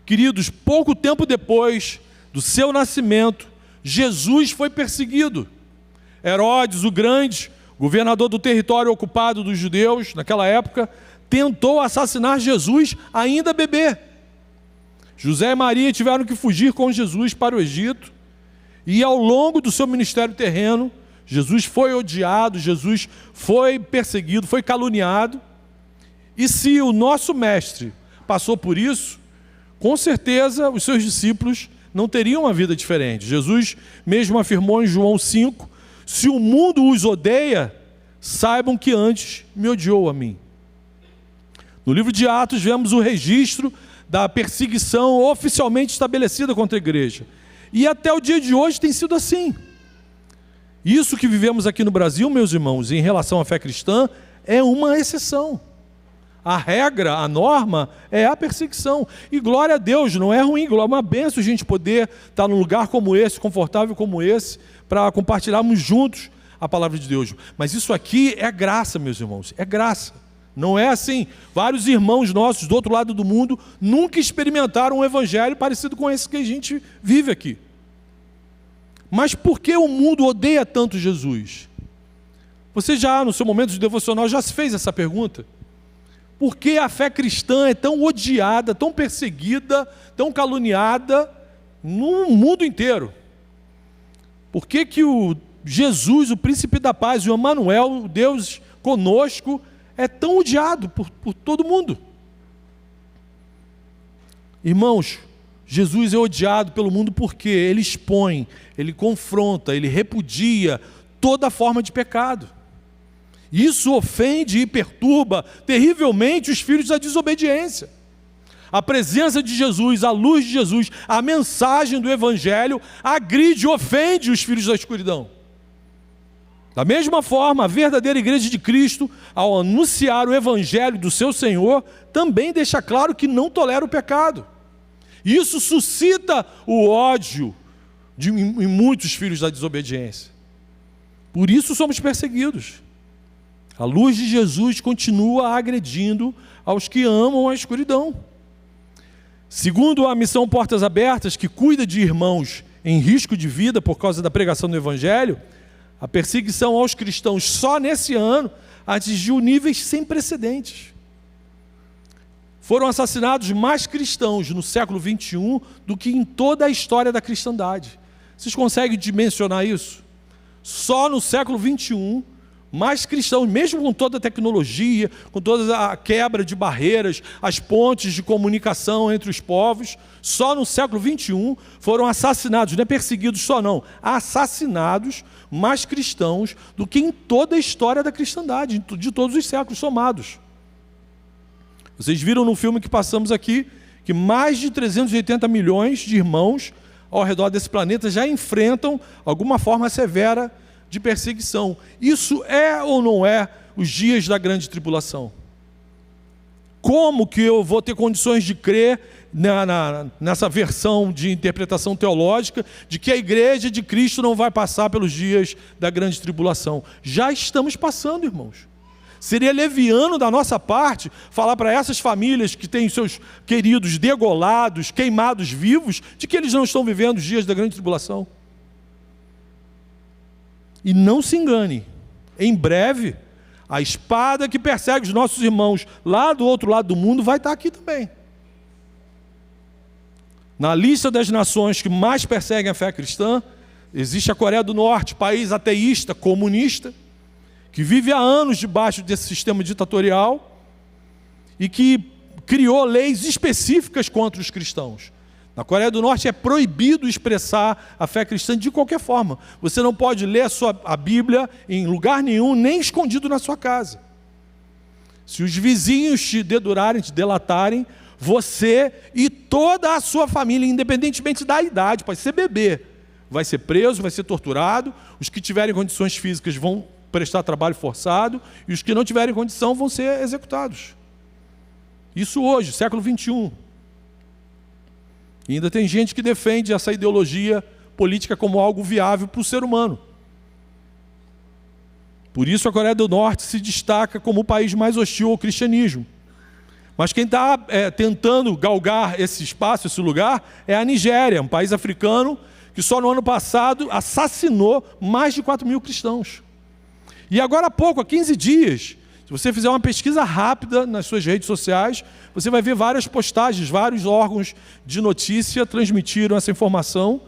Queridos, pouco tempo depois do seu nascimento, Jesus foi perseguido. Herodes, o Grande, governador do território ocupado dos judeus naquela época, tentou assassinar Jesus ainda bebê. José e Maria tiveram que fugir com Jesus para o Egito, e ao longo do seu ministério terreno, Jesus foi odiado, Jesus foi perseguido, foi caluniado. E se o nosso mestre passou por isso, com certeza os seus discípulos não teriam uma vida diferente. Jesus mesmo afirmou em João 5, se o mundo os odeia, saibam que antes me odiou a mim. No livro de Atos vemos o registro da perseguição oficialmente estabelecida contra a igreja. E até o dia de hoje tem sido assim. Isso que vivemos aqui no Brasil, meus irmãos, em relação à fé cristã, é uma exceção. A regra, a norma, é a perseguição. E glória a Deus, não é ruim, é uma bênção a gente poder estar num lugar como esse, confortável como esse, para compartilharmos juntos a palavra de Deus. Mas isso aqui é graça, meus irmãos, é graça. Não é assim. Vários irmãos nossos do outro lado do mundo nunca experimentaram um evangelho parecido com esse que a gente vive aqui. Mas por que o mundo odeia tanto Jesus? Você já, no seu momento de devocional, já se fez essa pergunta? Por que a fé cristã é tão odiada, tão perseguida, tão caluniada no mundo inteiro? Por que que o Jesus, o príncipe da paz, o Emanuel, o Deus conosco, é tão odiado por todo mundo? Irmãos, Jesus é odiado pelo mundo porque ele expõe, ele confronta, ele repudia toda forma de pecado. Isso ofende e perturba terrivelmente os filhos da desobediência. A presença de Jesus, a luz de Jesus, a mensagem do Evangelho agride e ofende os filhos da escuridão. Da mesma forma, a verdadeira igreja de Cristo, ao anunciar o Evangelho do seu Senhor, também deixa claro que não tolera o pecado. Isso suscita o ódio em muitos filhos da desobediência. Por isso somos perseguidos. A luz de Jesus continua agredindo aos que amam a escuridão. Segundo a missão Portas Abertas, que cuida de irmãos em risco de vida por causa da pregação do Evangelho, a perseguição aos cristãos só nesse ano atingiu níveis sem precedentes. Foram assassinados mais cristãos no século XXI do que em toda a história da cristandade. Vocês conseguem dimensionar isso? Só no século XXI, mais cristãos, mesmo com toda a tecnologia, com toda a quebra de barreiras, as pontes de comunicação entre os povos, só no século XXI foram assassinados, não é perseguidos só não, assassinados mais cristãos do que em toda a história da cristandade, de todos os séculos somados. Vocês viram no filme que passamos aqui, que mais de 380 milhões de irmãos ao redor desse planeta já enfrentam alguma forma severa de perseguição. Isso é ou não é os dias da grande tribulação? Como que eu vou ter condições de crer nessa versão de interpretação teológica de que a igreja de Cristo não vai passar pelos dias da grande tribulação? Já estamos passando, irmãos. Seria leviano da nossa parte falar para essas famílias que têm seus queridos degolados, queimados vivos, de que eles não estão vivendo os dias da grande tribulação. E não se engane, em breve, a espada que persegue os nossos irmãos lá do outro lado do mundo vai estar aqui também. Na lista das nações que mais perseguem a fé cristã, existe a Coreia do Norte, país ateísta, comunista, que vive há anos debaixo desse sistema ditatorial e que criou leis específicas contra os cristãos. Na Coreia do Norte é proibido expressar a fé cristã de qualquer forma. Você não pode ler a Bíblia em lugar nenhum, nem escondido na sua casa. Se os vizinhos te dedurarem, te delatarem, você e toda a sua família, independentemente da idade, pode ser bebê, vai ser preso, vai ser torturado. Os que tiverem condições físicas vão prestar trabalho forçado, e os que não tiverem condição vão ser executados. Isso hoje, século XXI. E ainda tem gente que defende essa ideologia política como algo viável para o ser humano. Por isso a Coreia do Norte se destaca como o país mais hostil ao cristianismo. Mas quem está tentando galgar esse espaço, esse lugar, é a Nigéria, um país africano que só no ano passado assassinou mais de 4.000 cristãos. E agora há pouco, há 15 dias, se você fizer uma pesquisa rápida nas suas redes sociais, você vai ver várias postagens, vários órgãos de notícia transmitiram essa informação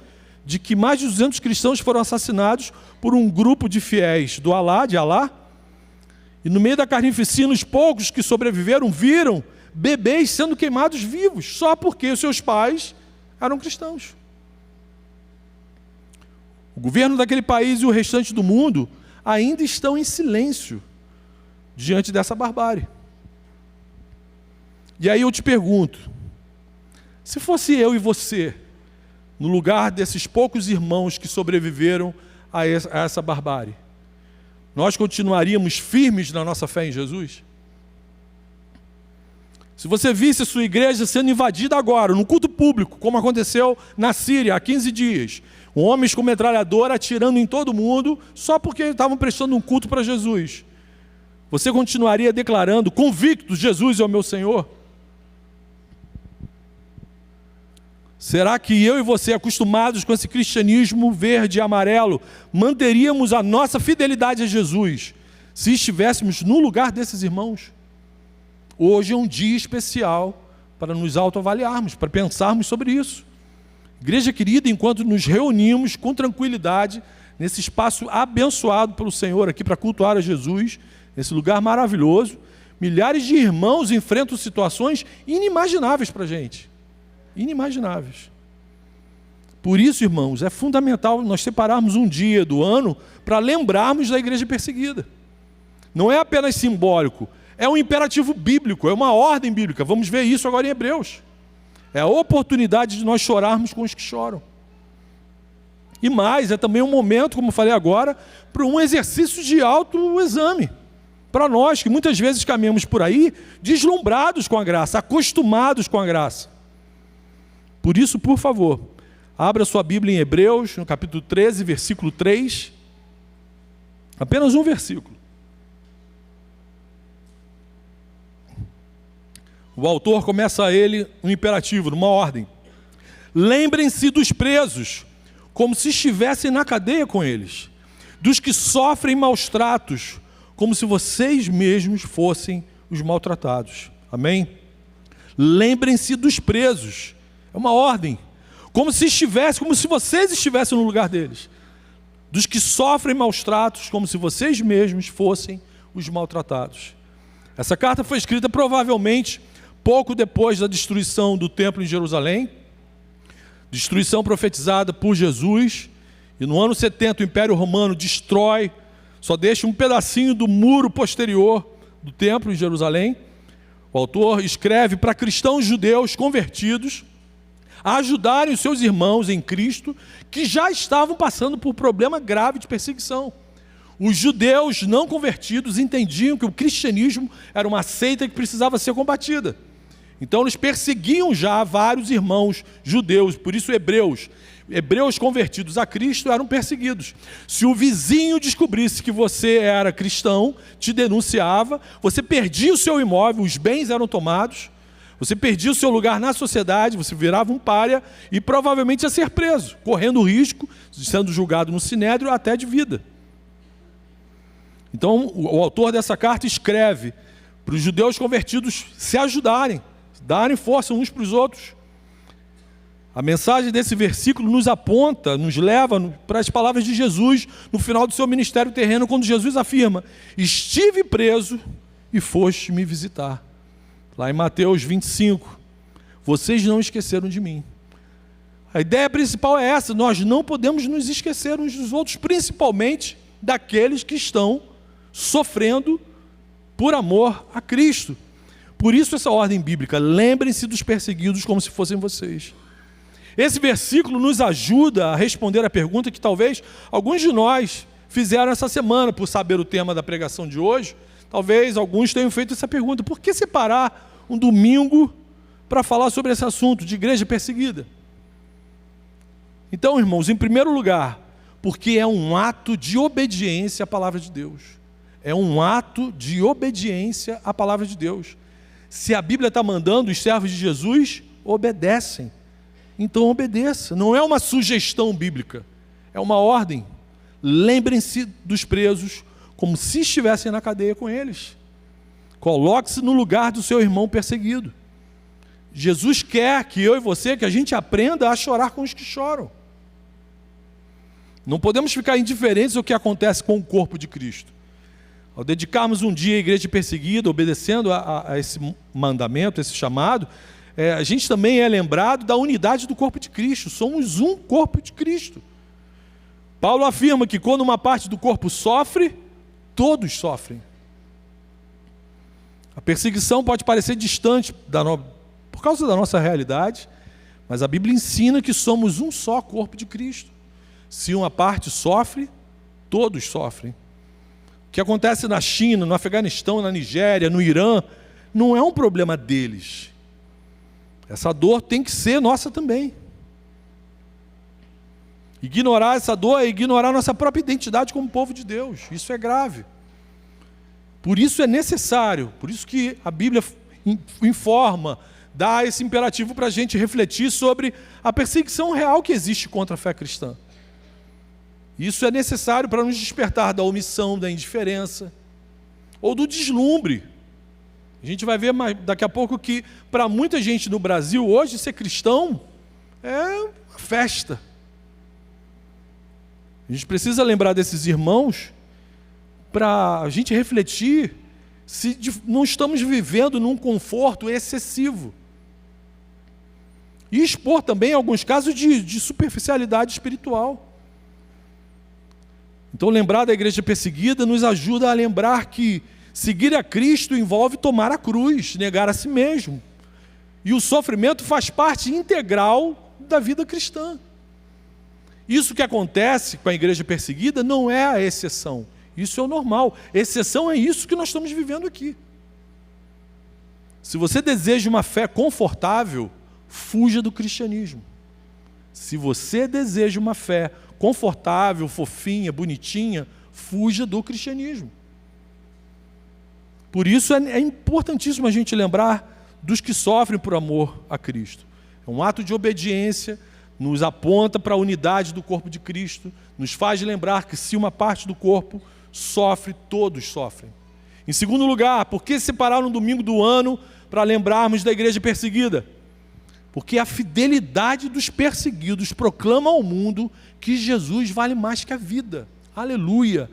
de que mais de 200 cristãos foram assassinados por um grupo de fiéis do Alá, de Alá, e no meio da carnificina, os poucos que sobreviveram viram bebês sendo queimados vivos, só porque os seus pais eram cristãos. O governo daquele país e o restante do mundo ainda estão em silêncio diante dessa barbárie. E aí eu te pergunto, se fosse eu e você, no lugar desses poucos irmãos que sobreviveram a essa barbárie, nós continuaríamos firmes na nossa fé em Jesus? Se você visse a sua igreja sendo invadida agora, no culto público, como aconteceu na Síria há 15 dias, homens com metralhadora atirando em todo mundo, só porque estavam prestando um culto para Jesus, você continuaria declarando, convicto, Jesus é o meu Senhor? Será que eu e você, acostumados com esse cristianismo verde e amarelo, manteríamos a nossa fidelidade a Jesus se estivéssemos no lugar desses irmãos? Hoje é um dia especial para nos autoavaliarmos, para pensarmos sobre isso. Igreja querida, enquanto nos reunimos com tranquilidade, nesse espaço abençoado pelo Senhor aqui para cultuar a Jesus, nesse lugar maravilhoso, milhares de irmãos enfrentam situações inimagináveis para a gente. Inimagináveis. Por isso, irmãos, é fundamental nós separarmos um dia do ano para lembrarmos da igreja perseguida. Não é apenas simbólico, é um imperativo bíblico, é uma ordem bíblica. Vamos ver isso agora em Hebreus. É a oportunidade de nós chorarmos com os que choram. E mais, é também um momento, como eu falei agora, para um exercício de autoexame. Para nós que muitas vezes caminhamos por aí deslumbrados com a graça, acostumados com a graça. Por isso, por favor, abra sua Bíblia em Hebreus, no capítulo 13, versículo 3. Apenas um versículo. O autor começa ele um imperativo, numa ordem. Lembrem-se dos presos, como se estivessem na cadeia com eles, dos que sofrem maus tratos, como se vocês mesmos fossem os maltratados. Amém? Lembrem-se dos presos. É uma ordem. Como se vocês estivessem no lugar deles. Dos que sofrem maus tratos, como se vocês mesmos fossem os maltratados. Essa carta foi escrita provavelmente pouco depois da destruição do templo em Jerusalém, destruição profetizada por Jesus, e no ano 70 o Império Romano destrói, só deixa um pedacinho do muro posterior do templo em Jerusalém. O autor escreve para cristãos judeus convertidos a ajudarem os seus irmãos em Cristo que já estavam passando por problema grave de perseguição. Os judeus não convertidos entendiam que o cristianismo era uma seita que precisava ser combatida. Então eles perseguiam já vários irmãos judeus, por isso hebreus convertidos a Cristo eram perseguidos. Se o vizinho descobrisse que você era cristão, te denunciava, você perdia o seu imóvel, os bens eram tomados, você perdia o seu lugar na sociedade, você virava um pária e provavelmente ia ser preso, correndo o risco de sendo julgado no sinédrio até de vida. Então o autor dessa carta escreve para os judeus convertidos se ajudarem, darem força uns para os outros. A mensagem desse versículo nos aponta, nos leva para as palavras de Jesus no final do seu ministério terreno, quando Jesus afirma: estive preso e foste me visitar. Lá em Mateus 25, vocês não esqueceram de mim. A ideia principal é essa: nós não podemos nos esquecer uns dos outros, principalmente daqueles que estão sofrendo por amor a Cristo. Por isso essa ordem bíblica: lembrem-se dos perseguidos como se fossem vocês. Esse versículo nos ajuda a responder a pergunta que talvez alguns de nós fizeram essa semana, por saber o tema da pregação de hoje. Talvez alguns tenham feito essa pergunta: por que separar um domingo para falar sobre esse assunto de igreja perseguida? Então, irmãos, em primeiro lugar, porque é um ato de obediência à palavra de Deus. É um ato de obediência à palavra de Deus. Se a Bíblia está mandando, os servos de Jesus obedecem. Então obedeça. Não é uma sugestão bíblica, é uma ordem. Lembrem-se dos presos como se estivessem na cadeia com eles. Coloque-se no lugar do seu irmão perseguido. Jesus quer que eu e você, que a gente aprenda a chorar com os que choram. Não podemos ficar indiferentes ao que acontece com o corpo de Cristo. Ao dedicarmos um dia à igreja perseguida, obedecendo a esse mandamento, esse chamado, a gente também é lembrado da unidade do corpo de Cristo. Somos um corpo de Cristo. Paulo afirma que quando uma parte do corpo sofre, todos sofrem. A perseguição pode parecer distante por causa da nossa realidade, mas a Bíblia ensina que somos um só corpo de Cristo. Se uma parte sofre, todos sofrem. O que acontece na China, no Afeganistão, na Nigéria, no Irã, não é um problema deles. Essa dor tem que ser nossa também. Ignorar essa dor é ignorar nossa própria identidade como povo de Deus. Isso é grave. Por isso é necessário, por isso que a Bíblia informa, dá esse imperativo para a gente refletir sobre a perseguição real que existe contra a fé cristã. Isso é necessário para nos despertar da omissão, da indiferença ou do deslumbre. A gente vai ver daqui a pouco que para muita gente no Brasil hoje ser cristão é uma festa. A gente precisa lembrar desses irmãos para a gente refletir se não estamos vivendo num conforto excessivo. E expor também alguns casos de superficialidade espiritual. Então lembrar da igreja perseguida nos ajuda a lembrar que seguir a Cristo envolve tomar a cruz, negar a si mesmo. E o sofrimento faz parte integral da vida cristã. Isso que acontece com a igreja perseguida não é a exceção. Isso é o normal. Exceção é isso que nós estamos vivendo aqui. Se você deseja uma fé confortável, fuja do cristianismo. Se você deseja uma fé confortável, fofinha, bonitinha, fuja do cristianismo. Por isso é importantíssimo a gente lembrar dos que sofrem por amor a Cristo. É um ato de obediência, nos aponta para a unidade do corpo de Cristo, nos faz lembrar que se uma parte do corpo sofre, todos sofrem. Em segundo lugar, por que separar um domingo do ano para lembrarmos da igreja perseguida? Porque a fidelidade dos perseguidos proclama ao mundo que Jesus vale mais que a vida. Aleluia!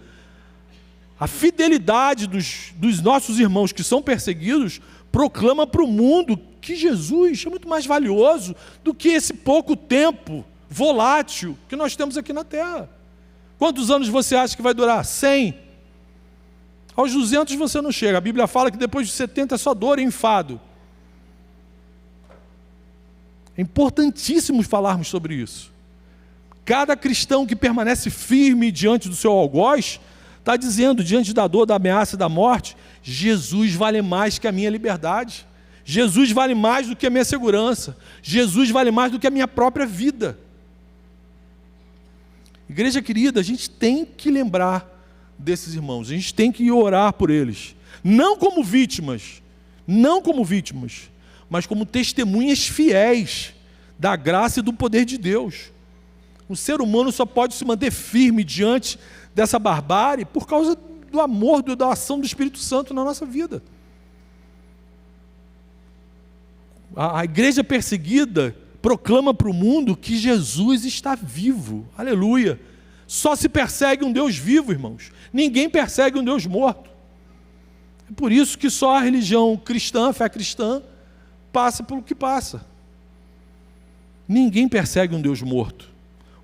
A fidelidade dos nossos irmãos que são perseguidos proclama para o mundo que Jesus é muito mais valioso do que esse pouco tempo volátil que nós temos aqui na terra. Quantos anos você acha que vai durar? 100. Aos 200 você não chega. A Bíblia fala que depois de 70 é só dor e enfado. É importantíssimo falarmos sobre isso. Cada cristão que permanece firme diante do seu algoz, está dizendo, diante da dor, da ameaça, da morte, Jesus vale mais que a minha liberdade. Jesus vale mais do que a minha segurança. Jesus vale mais do que a minha própria vida. Igreja querida, a gente tem que lembrar desses irmãos. A gente tem que orar por eles. Não como vítimas, mas como testemunhas fiéis da graça e do poder de Deus. O ser humano só pode se manter firme diante dessa barbárie por causa do amor, da ação do Espírito Santo na nossa vida. A igreja perseguida proclama para o mundo que Jesus está vivo. Aleluia! Só se persegue um Deus vivo, irmãos. Ninguém persegue um Deus morto. É por isso que só a religião cristã, a fé cristã, passa pelo que passa. Ninguém persegue um Deus morto.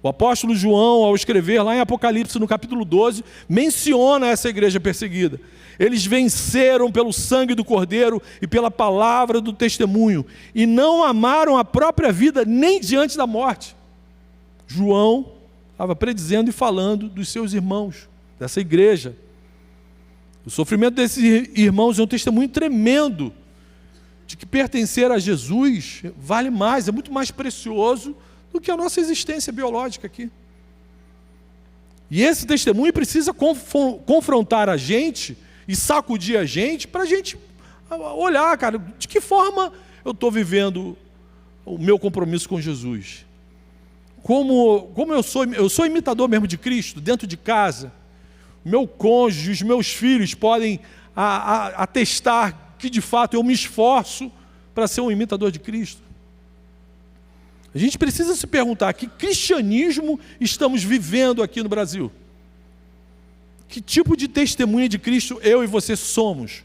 O apóstolo João, ao escrever lá em Apocalipse, no capítulo 12, menciona essa igreja perseguida. Eles venceram pelo sangue do Cordeiro e pela palavra do testemunho, e não amaram a própria vida nem diante da morte. João estava predizendo e falando dos seus irmãos, dessa igreja. O sofrimento desses irmãos é um testemunho tremendo de que pertencer a Jesus vale mais, é muito mais precioso do que a nossa existência biológica aqui. E esse testemunho precisa confrontar a gente e sacudir a gente para a gente olhar, cara, de que forma eu estou vivendo o meu compromisso com Jesus. Como eu sou imitador mesmo de Cristo, dentro de casa. O meu cônjuge, os meus filhos podem atestar que de fato eu me esforço para ser um imitador de Cristo. A gente precisa se perguntar, que cristianismo estamos vivendo aqui no Brasil? Que tipo de testemunha de Cristo eu e você somos?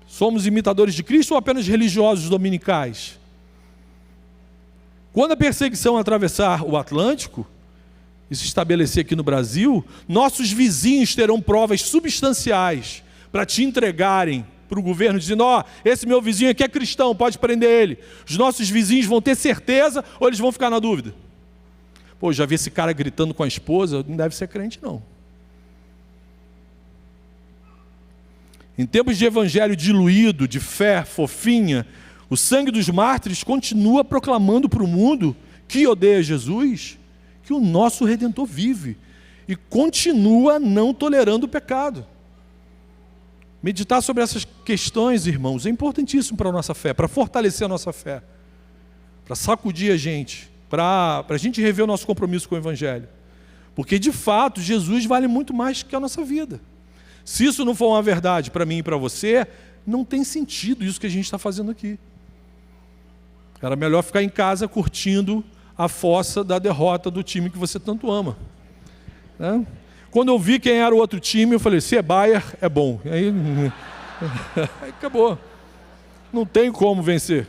Somos imitadores de Cristo ou apenas religiosos dominicais? Quando a perseguição atravessar o Atlântico e se estabelecer aqui no Brasil, nossos vizinhos terão provas substanciais para te entregarem para o governo, dizendo, esse meu vizinho aqui é cristão, pode prender ele. Os nossos vizinhos vão ter certeza ou eles vão ficar na dúvida? Pô, já vi esse cara gritando com a esposa, não deve ser crente não. Em tempos de evangelho diluído, de fé fofinha, o sangue dos mártires continua proclamando para o mundo que odeia Jesus, que o nosso Redentor vive e continua não tolerando o pecado. Meditar sobre essas questões, irmãos, é importantíssimo para a nossa fé, para fortalecer a nossa fé, para sacudir a gente, para a gente rever o nosso compromisso com o Evangelho. Porque, de fato, Jesus vale muito mais que a nossa vida. Se isso não for uma verdade para mim e para você, não tem sentido isso que a gente está fazendo aqui. Era melhor ficar em casa curtindo a fossa da derrota do time que você tanto ama. Né? Quando eu vi quem era o outro time, eu falei, se é Bayern, é bom. Aí acabou. Não tem como vencer.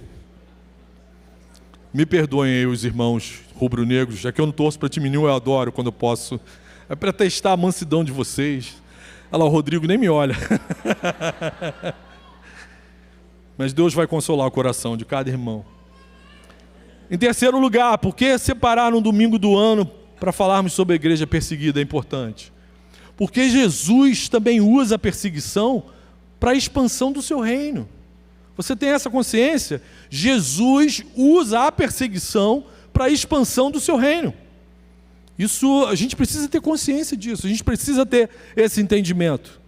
Me perdoem aí os irmãos rubro-negros, já que eu não torço para time nenhum, eu adoro quando eu posso. É para testar a mansidão de vocês. Olha lá, o Rodrigo nem me olha. Mas Deus vai consolar o coração de cada irmão. Em terceiro lugar, por que separar um domingo do ano para falarmos sobre a igreja perseguida é importante? Porque Jesus também usa a perseguição para a expansão do seu reino. Você tem essa consciência? Jesus usa a perseguição para a expansão do seu reino. Isso, a gente precisa ter consciência disso, a gente precisa ter esse entendimento.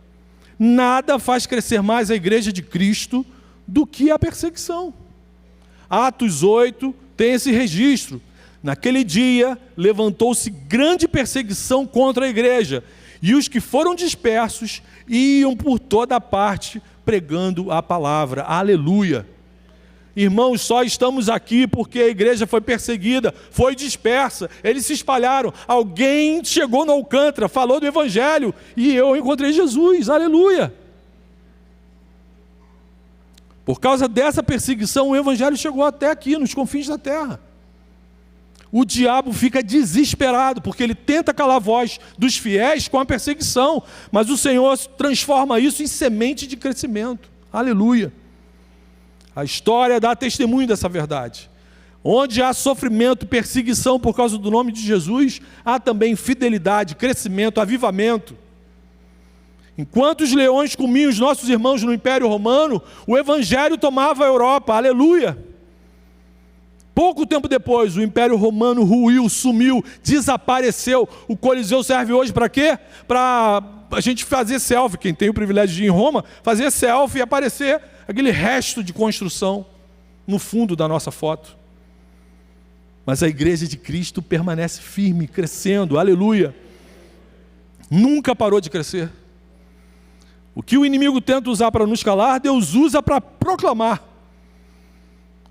Nada faz crescer mais a igreja de Cristo do que a perseguição. Atos 8 tem esse registro. Naquele dia, levantou-se grande perseguição contra a igreja, e os que foram dispersos iam por toda parte pregando a palavra. Aleluia! Irmãos, só estamos aqui porque a igreja foi perseguida, foi dispersa, eles se espalharam. Alguém chegou no Alcântara, falou do Evangelho, e eu encontrei Jesus. Aleluia! Por causa dessa perseguição, o Evangelho chegou até aqui, nos confins da terra. O diabo fica desesperado, porque ele tenta calar a voz dos fiéis com a perseguição, mas o Senhor transforma isso em semente de crescimento. Aleluia! A história dá testemunho dessa verdade. Onde há sofrimento e perseguição por causa do nome de Jesus, há também fidelidade, crescimento, avivamento. Enquanto os leões comiam os nossos irmãos no Império Romano, o Evangelho tomava a Europa. Aleluia! Pouco tempo depois, o Império Romano ruiu, sumiu, desapareceu. O Coliseu serve hoje para quê? Para a gente fazer selfie. Quem tem o privilégio de ir em Roma, fazer selfie e aparecer aquele resto de construção no fundo da nossa foto. Mas a igreja de Cristo permanece firme, crescendo. Aleluia! Nunca parou de crescer. O que o inimigo tenta usar para nos calar, Deus usa para proclamar.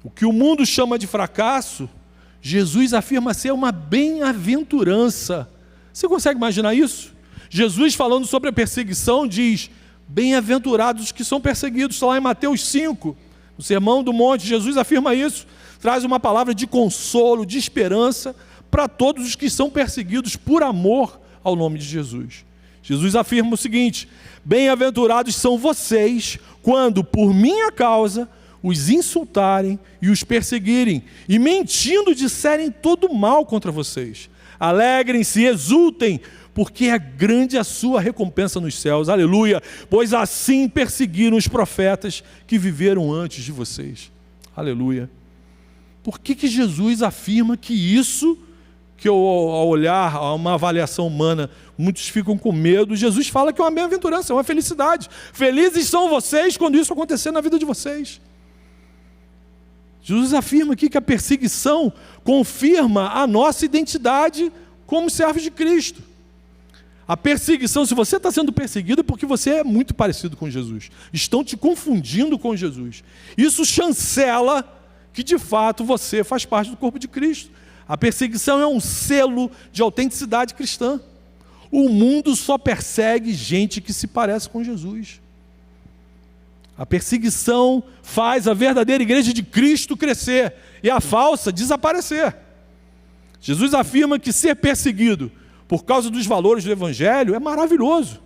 O que o mundo chama de fracasso, Jesus afirma ser uma bem-aventurança. Você consegue imaginar isso? Jesus, falando sobre a perseguição, diz: bem-aventurados os que são perseguidos. Está lá em Mateus 5, no Sermão do Monte. Jesus afirma isso, traz uma palavra de consolo, de esperança para todos os que são perseguidos por amor ao nome de Jesus. Jesus afirma o seguinte: bem-aventurados são vocês quando, por minha causa, os insultarem e os perseguirem, e mentindo disserem todo mal contra vocês. Alegrem-se, exultem, porque é grande a sua recompensa nos céus. Aleluia! Pois assim perseguiram os profetas que viveram antes de vocês. Aleluia! Por que Jesus afirma que isso que ao olhar a uma avaliação humana, muitos ficam com medo. Jesus fala que é uma bem-aventurança, é uma felicidade. Felizes são vocês quando isso acontecer na vida de vocês. Jesus afirma aqui que a perseguição confirma a nossa identidade como servos de Cristo. A perseguição, se você está sendo perseguido, é porque você é muito parecido com Jesus. Estão te confundindo com Jesus. Isso chancela que, de fato, você faz parte do corpo de Cristo. A perseguição é um selo de autenticidade cristã. O mundo só persegue gente que se parece com Jesus. A perseguição faz a verdadeira igreja de Cristo crescer e a falsa desaparecer. Jesus afirma que ser perseguido por causa dos valores do Evangelho é maravilhoso,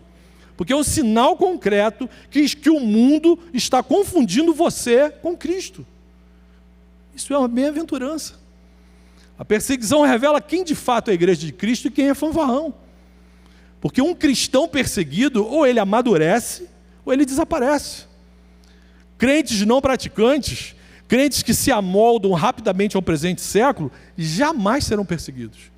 porque é um sinal concreto que o mundo está confundindo você com Cristo. Isso é uma bem-aventurança. A perseguição revela quem de fato é a igreja de Cristo e quem é fanfarrão. Porque um cristão perseguido, ou ele amadurece, ou ele desaparece. Crentes não praticantes, crentes que se amoldam rapidamente ao presente século, jamais serão perseguidos.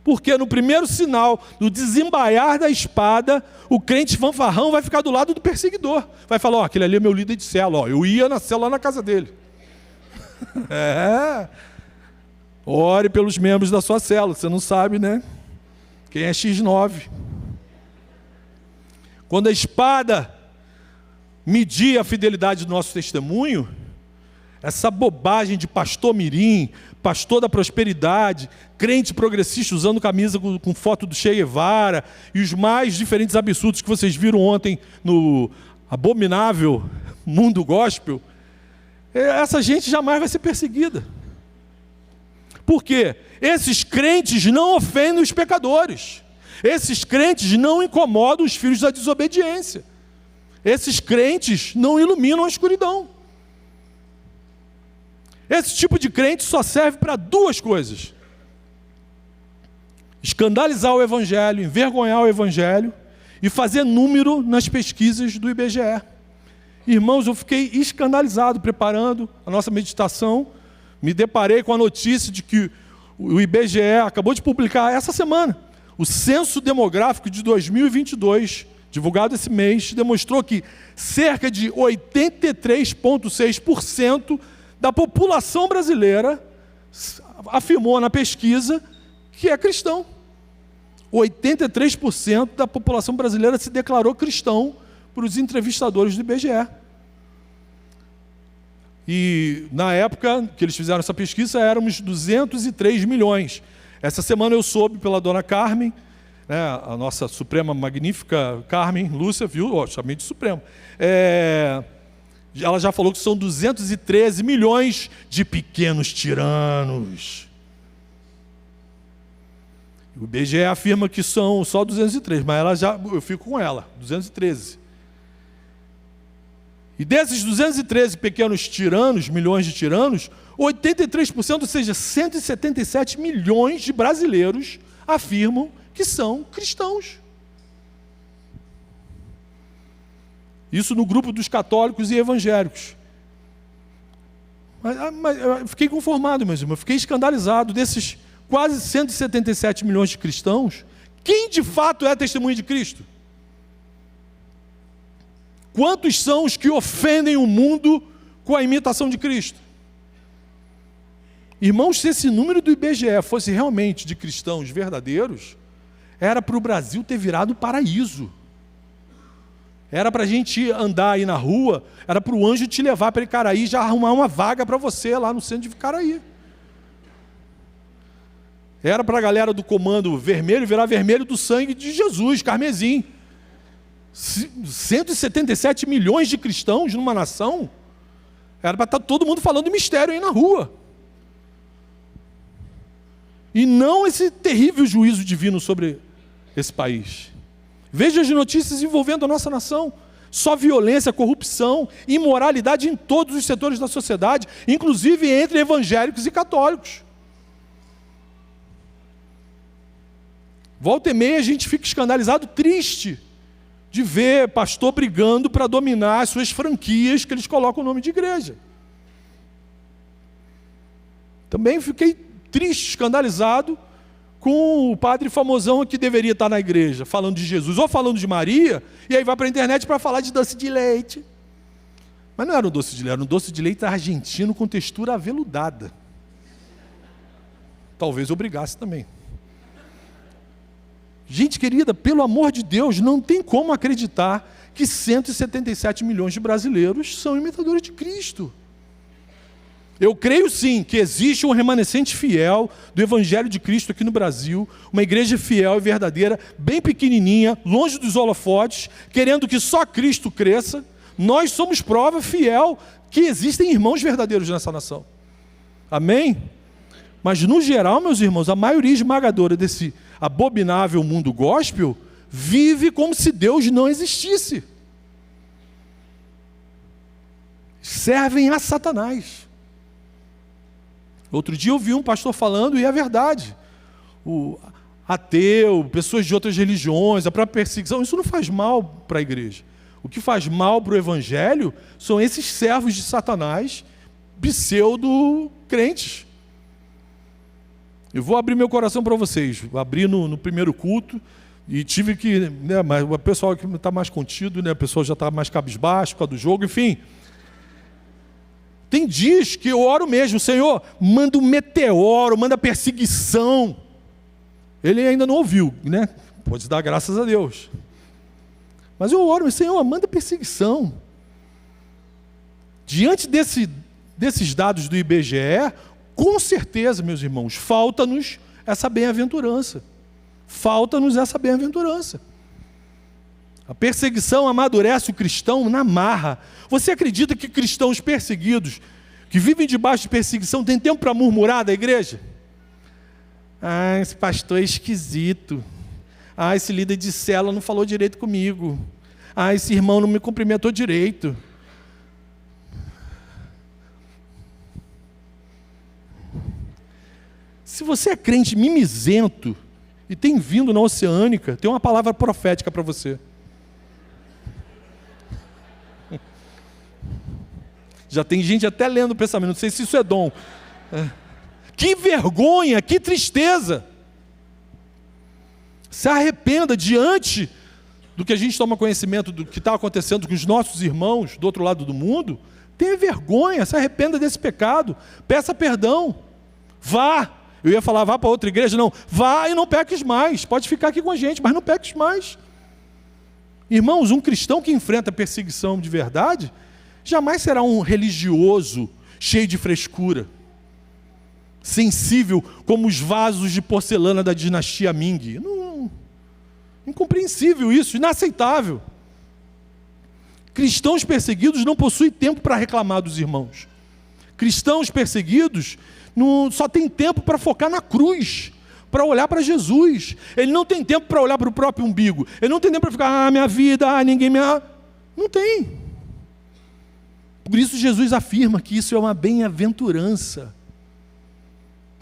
Porque no primeiro sinal do desembaiar da espada, o crente fanfarrão vai ficar do lado do perseguidor. Vai falar, aquele ali é meu líder de célula, eu ia na célula na casa dele. Ore pelos membros da sua célula, você não sabe, né? Quem é X9. Quando a espada medir a fidelidade do nosso testemunho, essa bobagem de pastor mirim, pastor da prosperidade, crente progressista usando camisa com foto do Che Guevara, e os mais diferentes absurdos que vocês viram ontem no abominável mundo gospel, essa gente jamais vai ser perseguida. Por quê? Esses crentes não ofendem os pecadores. Esses crentes não incomodam os filhos da desobediência. Esses crentes não iluminam a escuridão. Esse tipo de crente só serve para duas coisas: escandalizar o Evangelho, envergonhar o Evangelho e fazer número nas pesquisas do IBGE. Irmãos, eu fiquei escandalizado preparando a nossa meditação. Me deparei com a notícia de que o IBGE acabou de publicar essa semana o Censo Demográfico de 2022, divulgado esse mês, demonstrou que cerca de 83,6% da população brasileira afirmou na pesquisa que é cristão. 83% da população brasileira se declarou cristão para os entrevistadores do IBGE. E na época que eles fizeram essa pesquisa, éramos 203 milhões. Essa semana eu soube pela dona Carmen, né, a nossa suprema magnífica Carmen Lúcia, viu? Chamei de supremo. Ela já falou que são 213 milhões de pequenos tiranos. O IBGE afirma que são só 203, mas eu fico com ela, 213. E desses 213 pequenos tiranos, milhões de tiranos, 83%, ou seja, 177 milhões de brasileiros afirmam que são cristãos. Isso no grupo dos católicos e evangélicos. Mas eu fiquei conformado, meus irmãos, eu fiquei escandalizado. Desses quase 177 milhões de cristãos, quem de fato é testemunha de Cristo? Quantos são os que ofendem o mundo com a imitação de Cristo? Irmãos, se esse número do IBGE fosse realmente de cristãos verdadeiros, era para o Brasil ter virado paraíso. Era para a gente andar aí na rua, era para o anjo te levar para Icaraí e já arrumar uma vaga para você lá no centro de Icaraí. Era para a galera do comando vermelho virar vermelho do sangue de Jesus, carmesim. 177 milhões de cristãos numa nação, era para estar todo mundo falando mistério aí na rua. E não esse terrível juízo divino sobre esse país. Veja as notícias envolvendo a nossa nação. Só violência, corrupção, imoralidade em todos os setores da sociedade, inclusive entre evangélicos e católicos. Volta e meia a gente fica escandalizado, triste, de ver pastor brigando para dominar as suas franquias que eles colocam o nome de igreja. Também fiquei triste, escandalizado com o padre famosão que deveria estar na igreja, falando de Jesus ou falando de Maria, e aí vai para a internet para falar de doce de leite. Mas não era um doce de leite, era um doce de leite argentino com textura aveludada. Talvez eu brigasse também. Gente querida, pelo amor de Deus, não tem como acreditar que 177 milhões de brasileiros são imitadores de Cristo. Eu creio sim que existe um remanescente fiel do Evangelho de Cristo aqui no Brasil, uma igreja fiel e verdadeira, bem pequenininha, longe dos holofotes, querendo que só Cristo cresça. Nós somos prova fiel que existem irmãos verdadeiros nessa nação. Amém? Mas no geral, meus irmãos, a maioria esmagadora desse abominável mundo gospel vive como se Deus não existisse. Servem a Satanás. Outro dia eu vi um pastor falando, e é verdade. O ateu, pessoas de outras religiões, a própria perseguição, isso não faz mal para a igreja. O que faz mal para o evangelho são esses servos de Satanás, pseudo-crentes. Eu vou abrir meu coração para vocês. Vou abrir no primeiro culto, e tive que, né, mas o pessoal que está mais contido, né, o pessoal já está mais cabisbaixo por causa do jogo, enfim. Tem dias que eu oro mesmo, Senhor, manda um meteoro, manda perseguição. Ele ainda não ouviu, né? Pode dar graças a Deus. Mas eu oro, Senhor, manda perseguição. Diante desses dados do IBGE, com certeza, meus irmãos, falta-nos essa bem-aventurança. Falta-nos essa bem-aventurança. A perseguição amadurece o cristão na marra. Você acredita que cristãos perseguidos, que vivem debaixo de perseguição, têm tempo para murmurar da igreja? Ah, esse pastor é esquisito. Ah, esse líder de célula não falou direito comigo. Ah, esse irmão não me cumprimentou direito. Se você é crente mimizento e tem vindo na Oceânica, tem uma palavra profética para você. Já tem gente até lendo o pensamento, não sei se isso é dom. Que vergonha, que tristeza. Se arrependa diante do que a gente toma conhecimento do que está acontecendo com os nossos irmãos do outro lado do mundo. Tenha vergonha, se arrependa desse pecado, peça perdão, vá. Eu ia falar, vá para outra igreja, não, vá e não peques mais, pode ficar aqui com a gente, mas não peques mais. Irmãos, um cristão que enfrenta perseguição de verdade, jamais será um religioso cheio de frescura, sensível como os vasos de porcelana da dinastia Ming. Incompreensível isso, inaceitável. Cristãos perseguidos não possuem tempo para reclamar dos irmãos. Cristãos perseguidos só tem tempo para focar na cruz, para olhar para Jesus. Ele não tem tempo para olhar para o próprio umbigo. Ele não tem tempo para ficar, minha vida, ninguém me... Não tem. Por isso Jesus afirma que isso é uma bem-aventurança.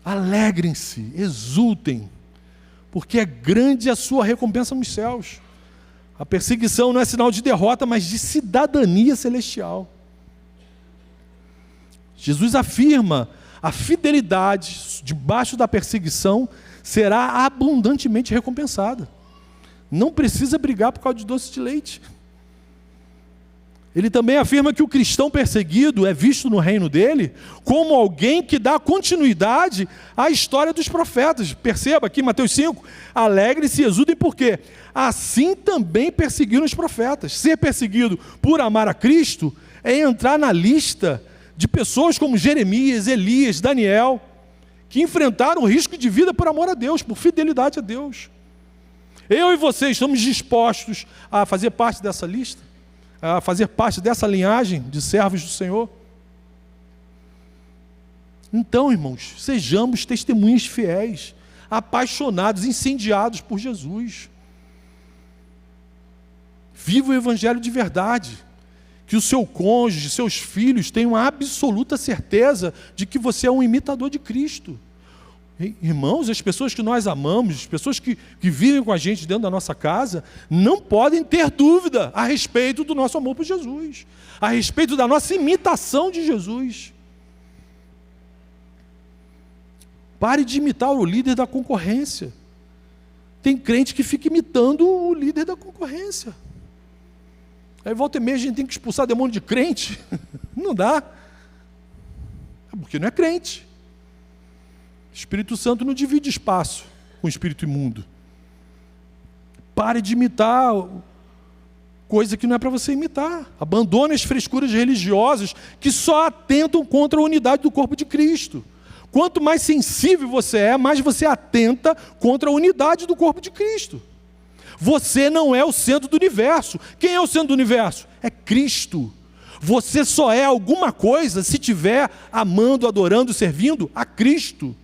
Alegrem-se, exultem, porque é grande a sua recompensa nos céus. A perseguição não é sinal de derrota, mas de cidadania celestial. Jesus afirma a fidelidade debaixo da perseguição será abundantemente recompensada. Não precisa brigar por causa de doce de leite. Ele também afirma que o cristão perseguido é visto no reino dele como alguém que dá continuidade à história dos profetas. Perceba aqui, Mateus 5, alegre-se e exultem porque assim também perseguiram os profetas. Ser perseguido por amar a Cristo é entrar na lista de pessoas como Jeremias, Elias, Daniel, que enfrentaram o risco de vida por amor a Deus, por fidelidade a Deus. Eu e vocês estamos dispostos a fazer parte dessa lista? A fazer parte dessa linhagem de servos do Senhor? Então, irmãos, sejamos testemunhas fiéis, apaixonados, incendiados por Jesus. Viva o Evangelho de verdade. Que o seu cônjuge, seus filhos tenham a absoluta certeza de que você é um imitador de Cristo. Irmãos, as pessoas que nós amamos, as pessoas que vivem com a gente dentro da nossa casa, não podem ter dúvida a respeito do nosso amor por Jesus, a respeito da nossa imitação de Jesus. Pare de imitar o líder da concorrência. Tem crente que fica imitando o líder da concorrência. Aí volta e meia a gente tem que expulsar demônio de crente. Não dá. É porque não é crente. O Espírito Santo não divide espaço com o espírito imundo. Pare de imitar coisa que não é para você imitar. Abandone as frescuras religiosas que só atentam contra a unidade do corpo de Cristo. Quanto mais sensível você é, mais você atenta contra a unidade do corpo de Cristo. Você não é o centro do universo. Quem é o centro do universo? É Cristo. Você só é alguma coisa se estiver amando, adorando, servindo a Cristo.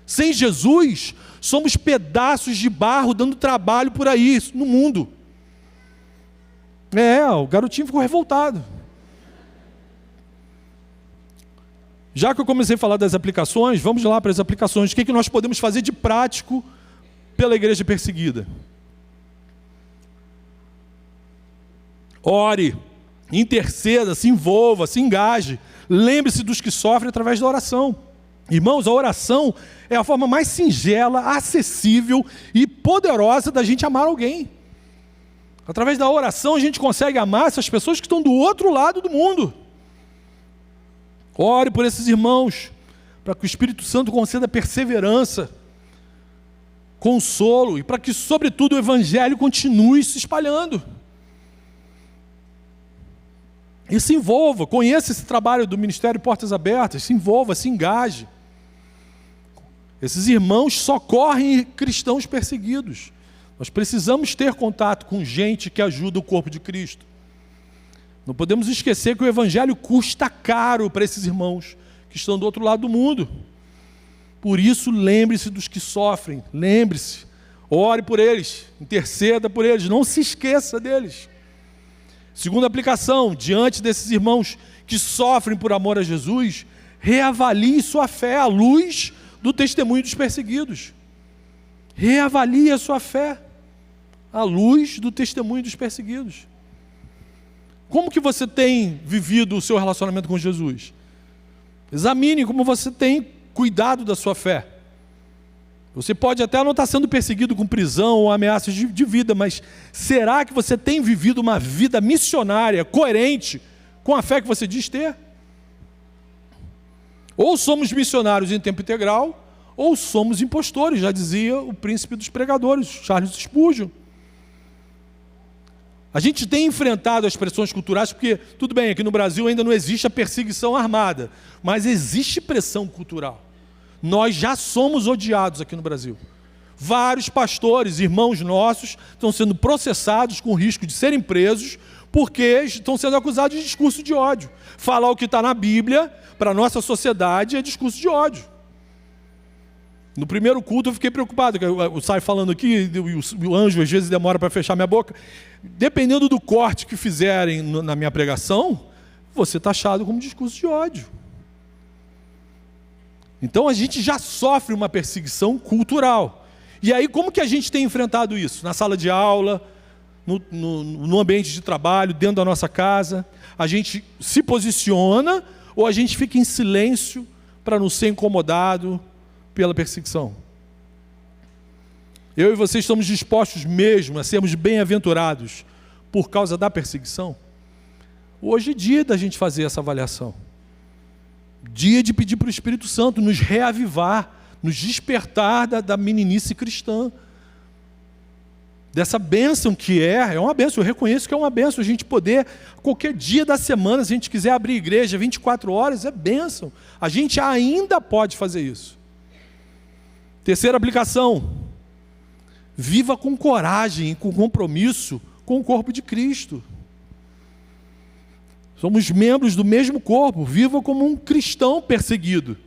Sem Jesus, somos pedaços de barro dando trabalho por aí, no mundo. O garotinho ficou revoltado. Já que eu comecei a falar das aplicações, vamos lá para as aplicações. O que nós podemos fazer de prático pela igreja perseguida? Ore, interceda, se envolva, se engaje. Lembre-se dos que sofrem através da oração. Irmãos, a oração é a forma mais singela, acessível e poderosa da gente amar alguém. Através da oração a gente consegue amar essas pessoas que estão do outro lado do mundo. Ore por esses irmãos, para que o Espírito Santo conceda perseverança, consolo e para que, sobretudo, o Evangelho continue se espalhando. E se envolva, conheça esse trabalho do Ministério Portas Abertas, se envolva, se engaje. Esses irmãos socorrem cristãos perseguidos. Nós precisamos ter contato com gente que ajuda o corpo de Cristo. Não podemos esquecer que o Evangelho custa caro para esses irmãos que estão do outro lado do mundo. Por isso, lembre-se dos que sofrem, lembre-se, ore por eles, interceda por eles, não se esqueça deles. Segunda aplicação, diante desses irmãos que sofrem por amor a Jesus, reavalie sua fé à luz do testemunho dos perseguidos. Reavalie a sua fé à luz do testemunho dos perseguidos. Como que você tem vivido o seu relacionamento com Jesus? Examine como você tem cuidado da sua fé. Você pode até não estar sendo perseguido com prisão ou ameaças de vida, mas será que você tem vivido uma vida missionária, coerente com a fé que você diz ter? Ou somos missionários em tempo integral, ou somos impostores, já dizia o príncipe dos pregadores, Charles Spurgeon. A gente tem enfrentado as pressões culturais, porque, tudo bem, aqui no Brasil ainda não existe a perseguição armada, mas existe pressão cultural. Nós já somos odiados aqui no Brasil. Vários pastores, irmãos nossos, estão sendo processados com risco de serem presos, porque estão sendo acusados de discurso de ódio. Falar o que está na Bíblia, para a nossa sociedade, é discurso de ódio. No primeiro culto eu fiquei preocupado, que eu saio falando aqui, e o anjo às vezes demora para fechar minha boca. Dependendo do corte que fizerem na minha pregação, você está taxado como discurso de ódio. Então a gente já sofre uma perseguição cultural. E aí como que a gente tem enfrentado isso? Na sala de aula, no ambiente de trabalho, dentro da nossa casa. A gente se posiciona ou a gente fica em silêncio para não ser incomodado pela perseguição? Eu e você estamos dispostos mesmo a sermos bem-aventurados por causa da perseguição? Hoje é dia da gente fazer essa avaliação. Dia de pedir para o Espírito Santo nos reavivar, nos despertar da meninice cristã. Dessa bênção que é uma bênção, eu reconheço que é uma bênção, a gente poder, qualquer dia da semana, se a gente quiser abrir igreja 24 horas, é bênção. A gente ainda pode fazer isso. Terceira aplicação, viva com coragem e com compromisso com o corpo de Cristo. Somos membros do mesmo corpo, viva como um cristão perseguido.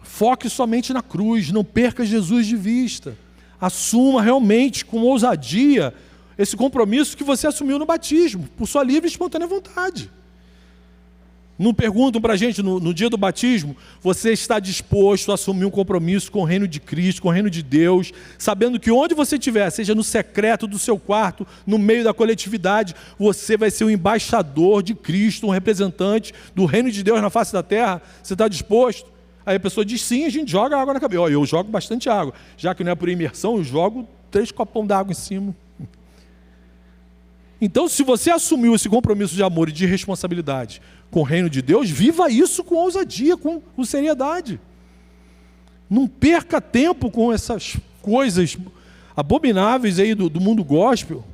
Foque somente na cruz, não perca Jesus de vista. Assuma realmente, com ousadia, esse compromisso que você assumiu no batismo, por sua livre e espontânea vontade. Não perguntam para a gente no dia do batismo, você está disposto a assumir um compromisso com o reino de Cristo, com o reino de Deus, sabendo que onde você estiver, seja no secreto do seu quarto, no meio da coletividade, você vai ser um embaixador de Cristo, um representante do reino de Deus na face da terra? Você está disposto? Aí a pessoa diz sim, a gente joga água na cabeça. Eu jogo bastante água. Já que não é por imersão, eu jogo 3 copão d'água em cima. Então, se você assumiu esse compromisso de amor e de responsabilidade com o reino de Deus, viva isso com ousadia, com seriedade. Não perca tempo com essas coisas abomináveis aí do mundo gospel,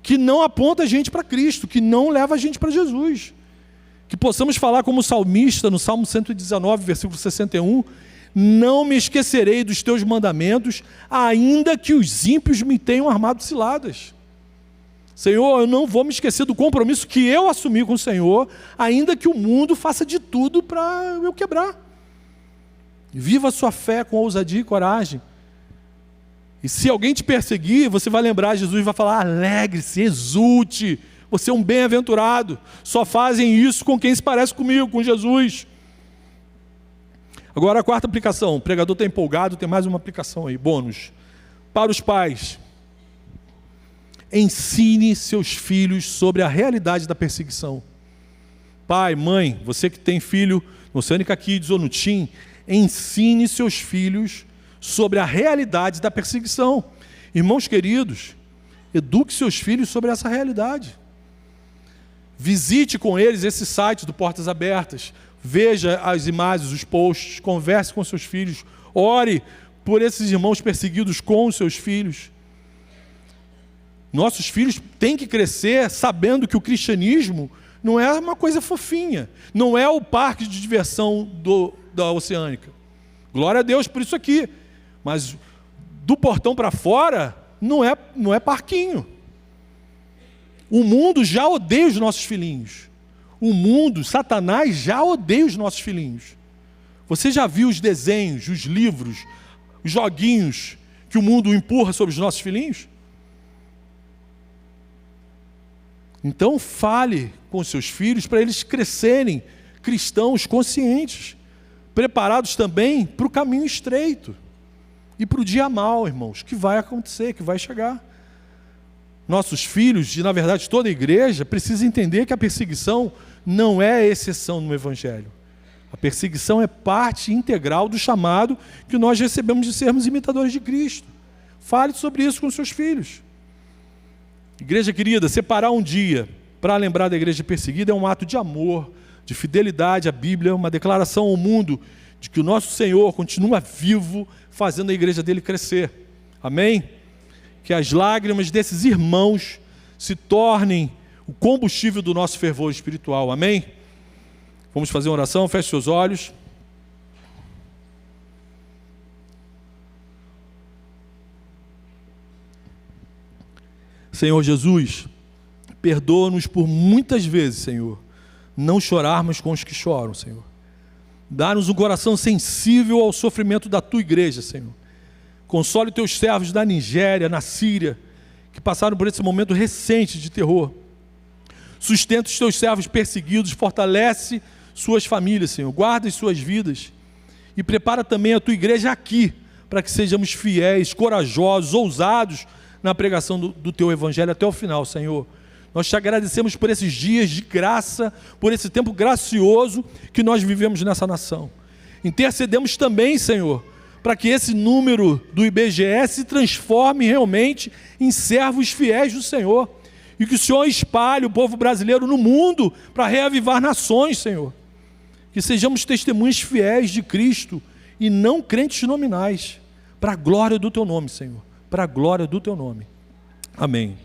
que não aponta a gente para Cristo, que não leva a gente para Jesus. Que possamos falar como salmista no Salmo 119, versículo 61, não me esquecerei dos teus mandamentos, ainda que os ímpios me tenham armado ciladas. Senhor, eu não vou me esquecer do compromisso que eu assumi com o Senhor, ainda que o mundo faça de tudo para eu quebrar. Viva a sua fé com ousadia e coragem. E se alguém te perseguir, você vai lembrar, Jesus vai falar, alegre-se, exulte, você é um bem-aventurado. Só fazem isso com quem se parece comigo, com Jesus. Agora a quarta aplicação, o pregador está empolgado, tem mais uma aplicação aí, bônus. Para os pais, ensine seus filhos sobre a realidade da perseguição. Pai, mãe, você que tem filho no Oceânica Kids ou no TIM, ensine seus filhos sobre a realidade da perseguição. Irmãos queridos, eduque seus filhos sobre essa realidade. Visite com eles esse site do Portas Abertas, veja as imagens, os posts, converse com seus filhos, ore por esses irmãos perseguidos com os seus filhos. Nossos filhos têm que crescer sabendo que o cristianismo não é uma coisa fofinha, não é o parque de diversão da Oceânica. Glória a Deus por isso aqui. Mas do portão para fora, não é parquinho. O mundo já odeia os nossos filhinhos. O mundo, Satanás, já odeia os nossos filhinhos. Você já viu os desenhos, os livros, os joguinhos que o mundo empurra sobre os nossos filhinhos? Então fale com os seus filhos para eles crescerem cristãos conscientes, preparados também para o caminho estreito e para o dia mau, irmãos, que vai acontecer, que vai chegar. Nossos filhos, e na verdade toda a igreja, precisa entender que a perseguição não é exceção no Evangelho. A perseguição é parte integral do chamado que nós recebemos de sermos imitadores de Cristo. Fale sobre isso com os seus filhos. Igreja querida, separar um dia para lembrar da igreja perseguida é um ato de amor, de fidelidade à Bíblia, uma declaração ao mundo de que o nosso Senhor continua vivo, fazendo a igreja dele crescer. Amém? Que as lágrimas desses irmãos se tornem o combustível do nosso fervor espiritual. Amém? Vamos fazer uma oração, feche seus olhos. Senhor Jesus, perdoa-nos por muitas vezes, Senhor, não chorarmos com os que choram, Senhor. Dá-nos um coração sensível ao sofrimento da Tua igreja, Senhor. Console Teus servos da Nigéria, na Síria, que passaram por esse momento recente de terror. Sustenta os Teus servos perseguidos, fortalece suas famílias, Senhor. Guarda as suas vidas e prepara também a Tua igreja aqui, para que sejamos fiéis, corajosos, ousados na pregação do Teu Evangelho até o final, Senhor. Nós Te agradecemos por esses dias de graça, por esse tempo gracioso que nós vivemos nessa nação. Intercedemos também, Senhor, para que esse número do IBGE se transforme realmente em servos fiéis do Senhor, e que o Senhor espalhe o povo brasileiro no mundo para reavivar nações, Senhor. Que sejamos testemunhas fiéis de Cristo e não crentes nominais, para a glória do Teu nome, Senhor. Para a glória do Teu nome. Amém.